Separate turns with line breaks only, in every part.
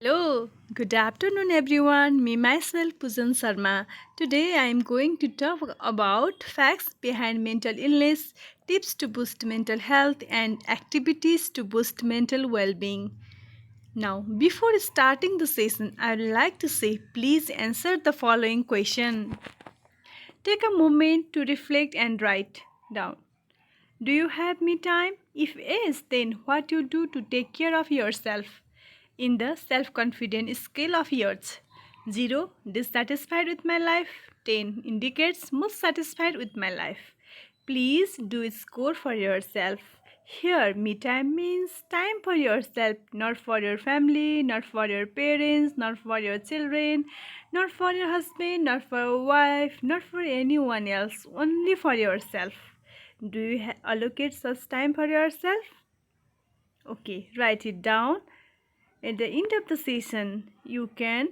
Hello, good afternoon everyone. Me myself Pujan Sharma. Today I am going to talk about facts behind mental illness, tips to boost mental health and activities to boost mental well-being. Now, before starting the session, I would like to say please answer the following question. Take a moment to reflect and write down. Do you have me time? If yes, then what you do to take care of yourself? In the self-confident scale of yours. 0. Dissatisfied with my life. 10. Indicates most satisfied with my life. Please do a score for yourself. Here, me time means time for yourself, not for your family, not for your parents, not for your children, not for your husband, not for your wife, not for anyone else, only for yourself. Do you allocate such time for yourself? Okay, write it down. At the end of the session, you can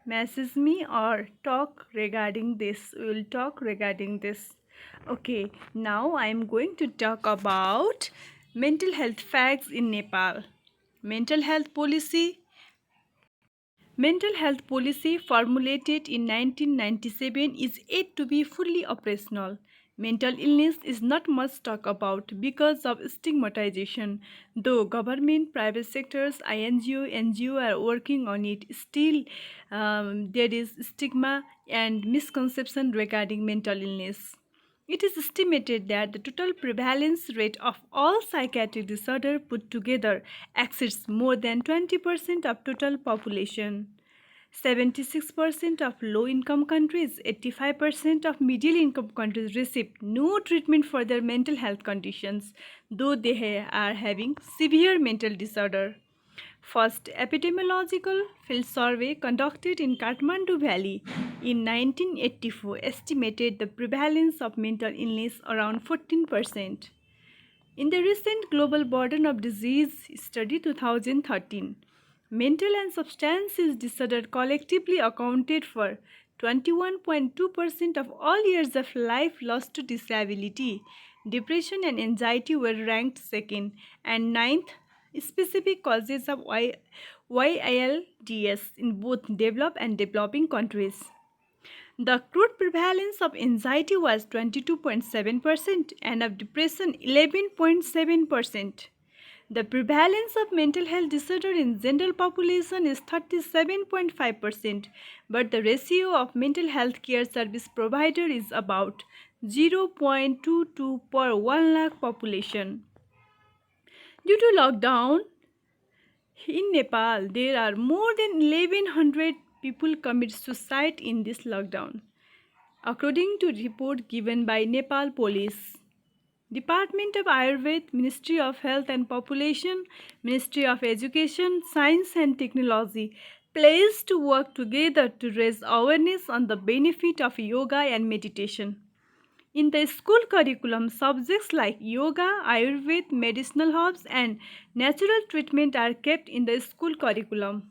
message me or talk regarding this. We will talk regarding this. Okay, now I am going to talk about mental health facts in Nepal. Mental health policy Mental health policy formulated in 1997 is yet to be fully operational. Mental illness is not much talked about because of stigmatization. Though government, private sectors, INGO, NGO are working on it, still there is stigma and misconception regarding mental illness. It is estimated that the total prevalence rate of all psychiatric disorders put together exceeds more than 20% of total population. 76% of low-income countries, 85% of middle-income countries receive no treatment for their mental health conditions, though they are having severe mental disorder. First epidemiological field survey conducted in Kathmandu Valley in 1984 estimated the prevalence of mental illness around 14%. In the recent Global Burden of Disease study 2013, mental and substance use disorder collectively accounted for 21.2% of all years of life lost to disability. Depression and anxiety were ranked second and ninth specific causes of YILDS in both developed and developing countries. The crude prevalence of anxiety was 22.7% and of depression 11.7%. The prevalence of mental health disorder in general population is 37.5%, but the ratio of mental health care service provider is about 0.22 per 1 lakh population. Due to lockdown, in Nepal, there are more than 1100 people commit suicide in this lockdown. According to report given by Nepal Police, Department of Ayurveda, Ministry of Health and Population, Ministry of Education, Science and Technology pledged to work together to raise awareness on the benefit of yoga and meditation. In the school curriculum, subjects like yoga, Ayurveda, medicinal herbs and natural treatment are kept in the school curriculum.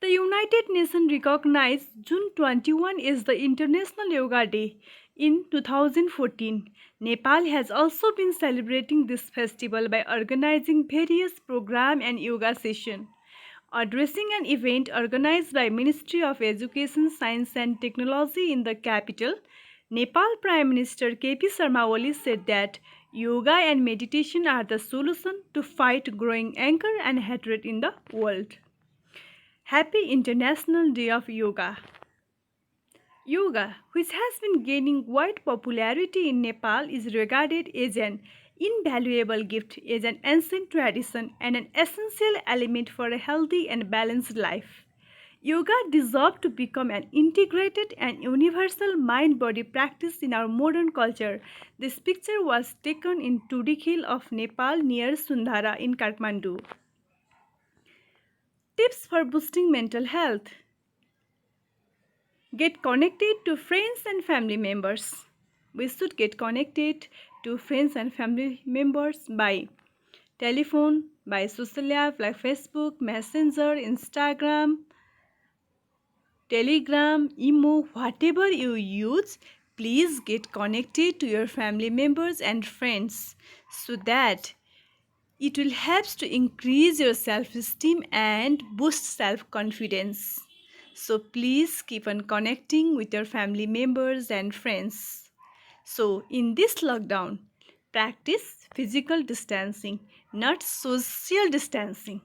The United Nations recognized June 21 as the International Yoga Day in 2014. Nepal has also been celebrating this festival by organizing various programs and yoga sessions. Addressing an event organized by Ministry of Education, Science and Technology in the capital, Nepal Prime Minister KP Sharma Oli said that yoga and meditation are the solution to fight growing anger and hatred in the world. Happy International Day of Yoga. Yoga, which has been gaining wide popularity in Nepal, is regarded as an invaluable gift, as an ancient tradition, and an essential element for a healthy and balanced life. Yoga deserves to become an integrated and universal mind-body practice in our modern culture. This picture was taken in Tudik Hill of Nepal near Sundara in Kathmandu. Tips for boosting mental health. Get connected to friends and family members. We should get connected to friends and family members by telephone, by social app like Facebook, Messenger, Instagram, Telegram, Imo, whatever you use. Please get connected to your family members and friends so that It will help to increase your self-esteem and boost self-confidence. So please keep on connecting with your family members and friends. So in this lockdown, practice physical distancing, not social distancing.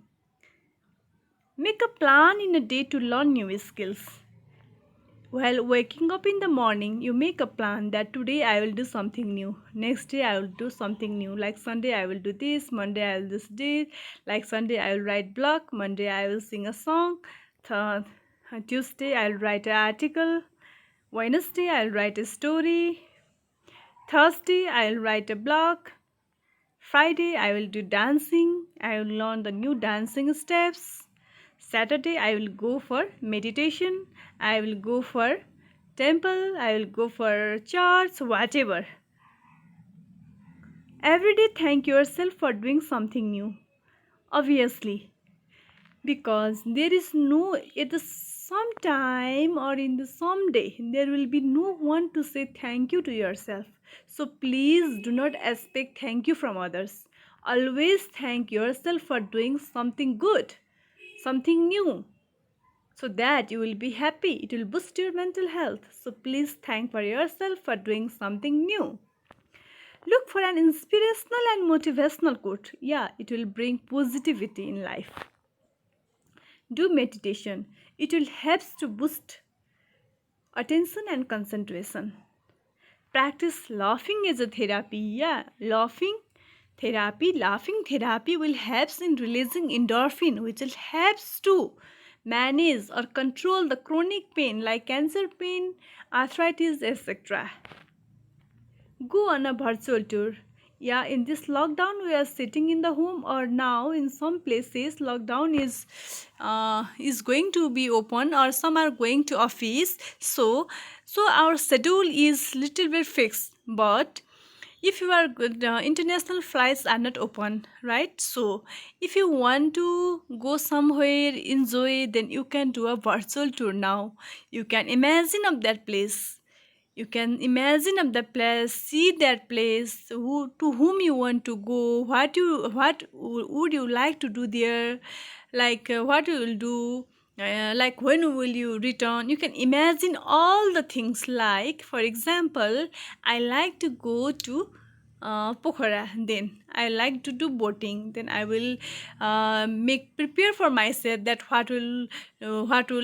Make a plan in a day to learn new skills. While waking up in the morning, you make a plan that today I will do something new. Next day I will do something new. Like Sunday I will do this, Monday I will do this. Like Sunday I will write blog, Monday I will sing a song. Tuesday I will write an article. Wednesday I will write a story. Thursday I will write a blog. Friday I will do dancing. I will learn the new dancing steps. Saturday I will go for meditation. I will go for temple. I will go for church, whatever. Every day thank yourself for doing something new. Obviously, because there is no at the some time or in the someday there will be no one to say thank you to yourself. So please do not expect thank you from others. Always thank yourself for doing something good, something new, so that you will be happy. It will boost your mental health. So please thank for yourself for doing something new. Look for an inspirational and motivational quote. Yeah, it will bring positivity in life. Do meditation. It will help to boost attention and concentration. Practice laughing as a therapy. Yeah, laughing therapy will help in releasing endorphin, which will help to manage or control the chronic pain like cancer pain, arthritis, etc. Go on a virtual tour. Yeah, in this lockdown we are sitting in the home, or now in some places lockdown is going to be open, or some are going to office. So our schedule is little bit fixed. But if you are good, international flights are not open, right? So if you want to go somewhere enjoy, then you can do a virtual tour now. You can imagine of that place. You can imagine of the place, see that place, to whom you want to go, would you like to do there, like what you will do, like when will you return. You can imagine all the things. Like for example, I like to go to Pokhara, then I like to do boating, then I will make prepare for myself that what will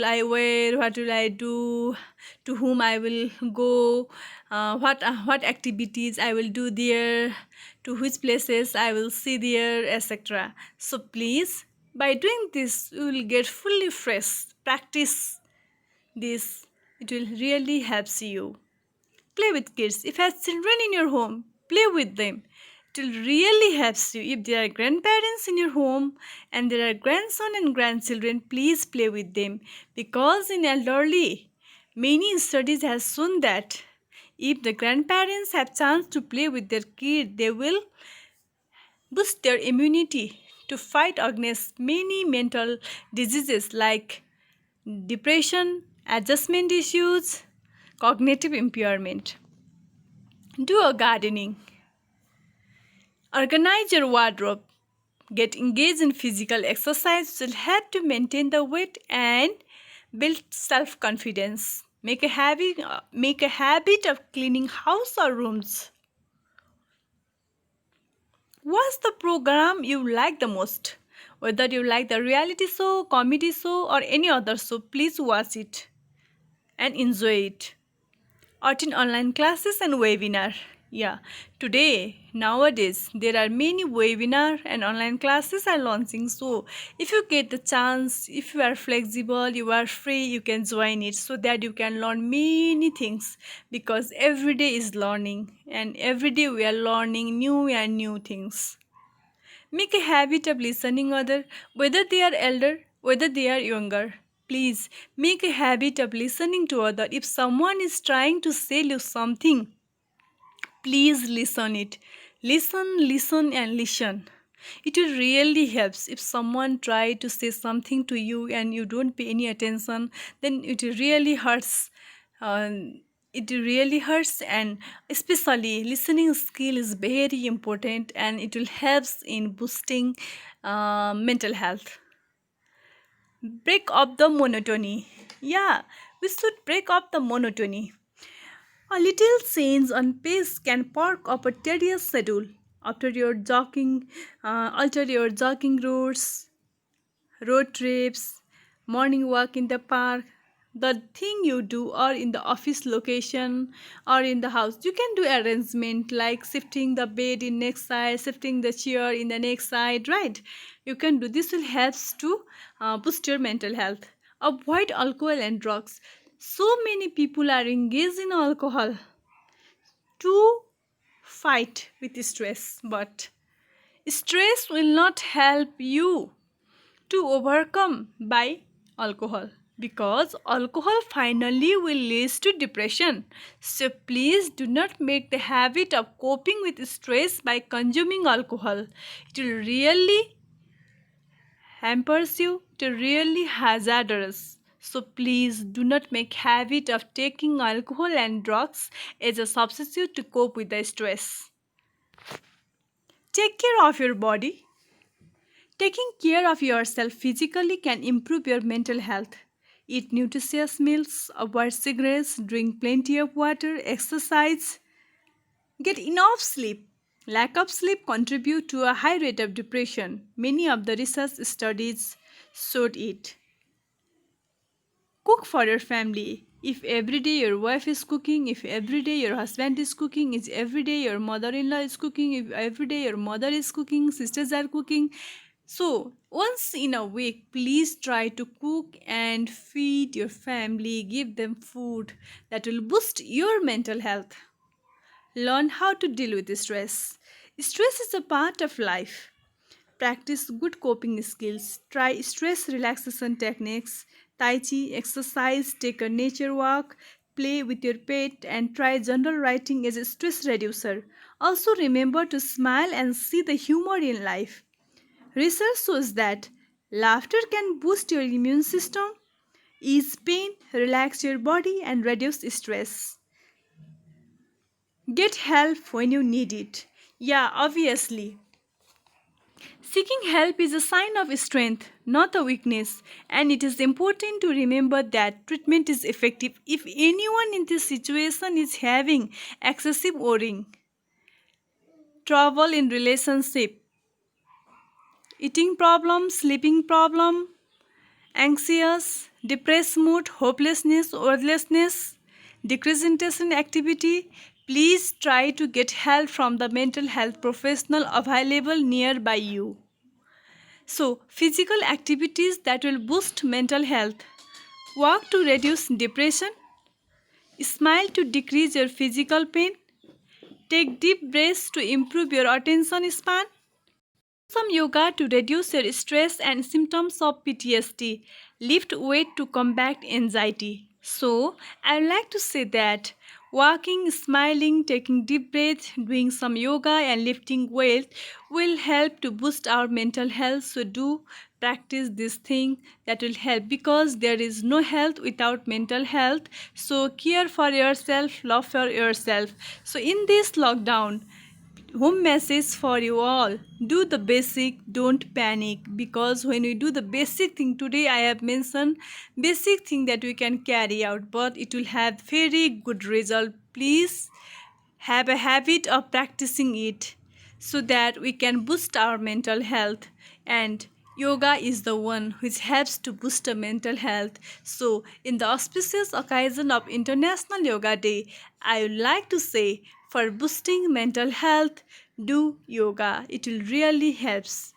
I wear, what will I do, to whom I will go, what activities I will do there, to which places I will see there, etc. So please, by doing this, you will get fully fresh. Practice this. It will really helps you. Play with kids. If you have children in your home, play with them. It will really helps you. If there are grandparents in your home and there are grandson and grandchildren, please play with them. Because in elderly, many studies have shown that if the grandparents have chance to play with their kid, they will boost their immunity to fight against many mental diseases like depression, adjustment issues, cognitive impairment. Do a gardening. Organize your wardrobe. Get engaged in physical exercise, which will help to maintain the weight and build self-confidence. Make a habit of cleaning house or rooms. What's the program you like the most? Whether you like the reality show, comedy show, or any other show, please watch it and enjoy it. Attend online classes and webinar. Yeah, today, nowadays, there are many webinar and online classes are launching. So if you get the chance, if you are flexible, you are free, you can join it so that you can learn many things. Because every day is learning, and every day we are learning new and new things. Make a habit of listening other, whether they are elder, whether they are younger. Please make a habit of listening to other. If someone is trying to sell you something, please listen it. Listen and listen. It will really helps. If someone try to say something to you and you don't pay any attention, then it really hurts. Uh, it really hurts, and especially listening skill is very important, and it will helps in boosting mental health. Break up the monotony. Yeah, we should break up the monotony. A little change on pace can perk up a tedious schedule. After your jogging, alter your jogging routes, road trips, morning walk in the park, the thing you do, or in the office location, or in the house. You can do arrangement like shifting the bed in next side, shifting the chair in the next side, right? You can do this will helps to boost your mental health. Avoid alcohol and drugs. So many people are engaged in alcohol to fight with stress, but stress will not help you to overcome by alcohol, because alcohol finally will lead to depression. So please do not make the habit of coping with stress by consuming alcohol. It will really hampers you, to really hazardous. So please do not make habit of taking alcohol and drugs as a substitute to cope with the stress. Take care of your body. Taking care of yourself physically can improve your mental health. Eat nutritious meals, avoid cigarettes, drink plenty of water, exercise, get enough sleep. Lack of sleep contribute to a high rate of depression. Many of the research studies showed it. Cook for your family. If every day your wife is cooking, if every day your husband is cooking, if every day your mother-in-law is cooking, if every day your mother is cooking, sisters are cooking, so once in a week, please try to cook and feed your family, give them food that will boost your mental health. Learn how to deal with stress. Stress is a part of life. Practice good coping skills. Try stress relaxation techniques, Tai Chi, exercise, take a nature walk, play with your pet, and try journal writing as a stress reducer. Also, remember to smile and see the humor in life. Research shows that laughter can boost your immune system, ease pain, relax your body, and reduce stress. Get help when you need it. Yeah, obviously. Seeking help is a sign of strength, not a weakness, and it is important to remember that treatment is effective if anyone in this situation is having excessive worrying, trouble in relationship, eating problem, sleeping problem, anxious, depressed mood, hopelessness, worthlessness, decrease interest in activity. Please try to get help from the mental health professional available nearby you. So, physical activities that will boost mental health. Walk to reduce depression. Smile to decrease your physical pain. Take deep breaths to improve your attention span. Some yoga to reduce your stress and symptoms of PTSD. Lift weight to combat anxiety. So, I would like to say that walking, smiling, taking deep breaths, doing some yoga and lifting weight will help to boost our mental health. So, do practice this thing that will help, because there is no health without mental health. So, care for yourself, love for yourself. So, in this lockdown, home message for you all: do the basic, don't panic, because when we do the basic thing, today I have mentioned basic thing that we can carry out, but it will have very good result. Please have a habit of practicing it, so that we can boost our mental health. And yoga is the one which helps to boost the mental health. So, in the auspicious occasion of International Yoga Day, I would like to say, for boosting mental health, do yoga. It will really helps.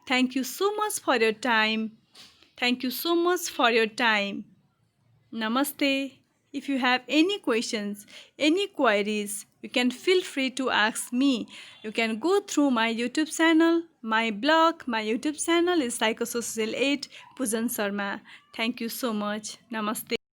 Thank you so much for your time. Thank you so much for your time. Namaste. If you have any questions, any queries, you can feel free to ask me. You can go through my YouTube channel, my blog. My YouTube channel is Psychosocial 8 Pujan Sharma. Thank you so much. Namaste.